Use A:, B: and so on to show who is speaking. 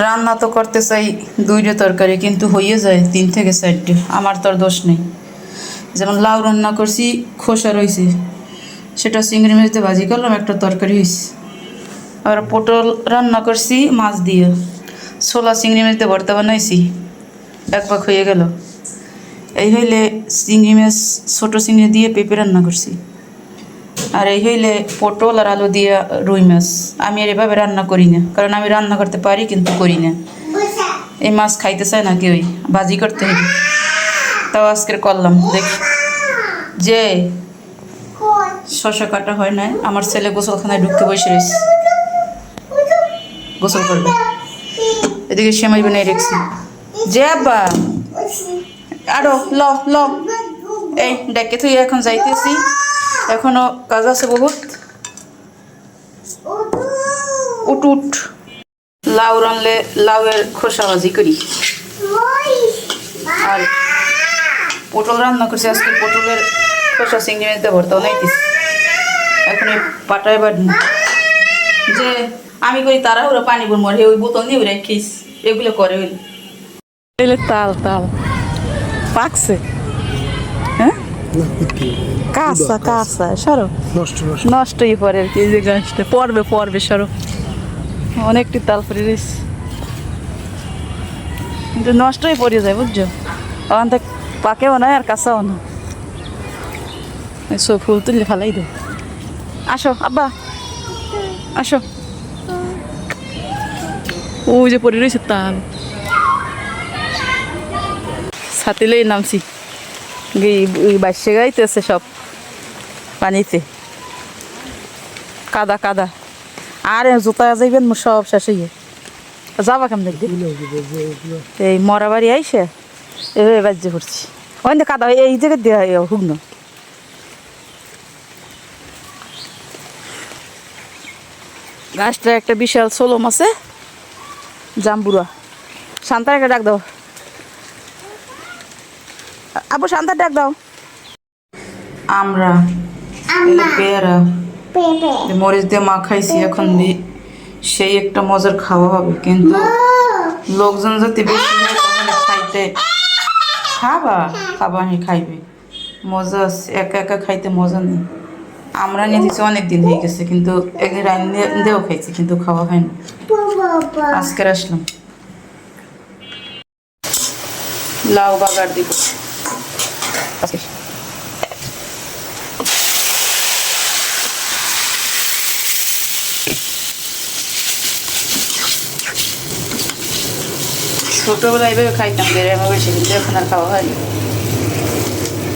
A: রান্না তো করতে চাই দুইটা তরকারি, কিন্তু হয়ে যায় 3 থেকে 4টে। আমার তো আর দোষ নেই। যেমন লাউ রান্না করছি, খোসা রয়েছে, সেটা চিংড়ি মাছ দিয়ে ভাজি করলাম, একটা তরকারি হয়েছে। আর পটল রান্না করছি মাছ দিয়ে, ছোলা চিংড়ি মাছ দিয়ে ভর্তা বানাইছি, এক ভাগ হয়ে গেল। এই হইলে চিংড়ি মাছ, ছোটো চিংড়ি দিয়ে পেঁপে রান্না করছি। আর এই হইলে পটল আর আলু দিয়ে রুই মাছ। আমি আর এভাবে রান্না করি না, কারণ আমি রান্না করতে পারি কিন্তু করি না। এই মাছ খাইতে চায় না কেউই, ভাজি করতে হবে। তাও আজকের করলাম। দেখি যে শশা কাটা হয় না, আমার ছেলে গোসলখানায় ঢুকতে বসে রয়েছে, গোসল করবে। এদিকে সেমাই বানিয়ে রেখেছি। যে আব্বা আরো ল ল, এই ডেকে তুই এখন যাইতেছি, এখনো কাজ আছে বহুত। উঠ উঠ। লাউ রানলে লাউয়ের খোসা ভাজি করি, আর পটল রান্না করছি আজকে, পটলের খোসা চিংড়ি মাছ ভর্তা বানাইতেছি। এখন এই পাটায় বাড়ি যে আমি করি তারা ওরা পানি বলবো, ওই বোতল নিয়ে ওরা খেয়েছি, এগুলো করে ওইলে তাল তাল পাকছে। হ্যাঁ কাঁচা কাঁচা সরো, নষ্টই পরে আর কি। এই যে গাছটা পড়বে পড়বে, সরো। অনেকটি তাল পরে রয়েছে, কিন্তু নষ্টই পড়ে যায়, বুঝছো। ওখান থেকে পাকেও না আর কাঁচাও না। সব ফুল তুললে ফালাই দেয়। আসো আব্বা আসো। ওই যে পড়ে রয়েছে তাল, ছাতিলেই নামছি। বাসে গাইতেছে সব পানিতে, কাদা কাদা। আর জুতা যাইবেন সব শেষ হয়ে যাবা কেমন দেখবি। এই মরা বাড়ি আইসে এভাবে বাজ্যে করছি, ওই কাদা এই জায়গায় দেওয়া হুগ্ন। গাছটা একটা বিশাল সোলম আছে, জাম্বুরা। শান্তার ডাক দাও, আবু শান্তার ডাক দাও। আমরা পেয়ারা মরিচ দিয়ে মাখাইছি, এখন সেই একটা মজার খাওয়া হবে। কিন্তু লোকজন যদি বেশি হয় তাহলে খাইতে খাবা খাবা নি খাইবে, মজা আছে। একা একা খাইতে মজা নেই। আমরা নিয়ে দিচ্ছি অনেক দিন হয়ে গেছে, কিন্তু একদিন রান্নাও খাইছি, কিন্তু খাওয়া হয়নি। আজকের আসলাম লাউ বাগার দিব। ছোটবেলায় এভাবে খাইতাম, গ্রামে বেশি, কিন্তু এখন আর খাওয়া হয়নি।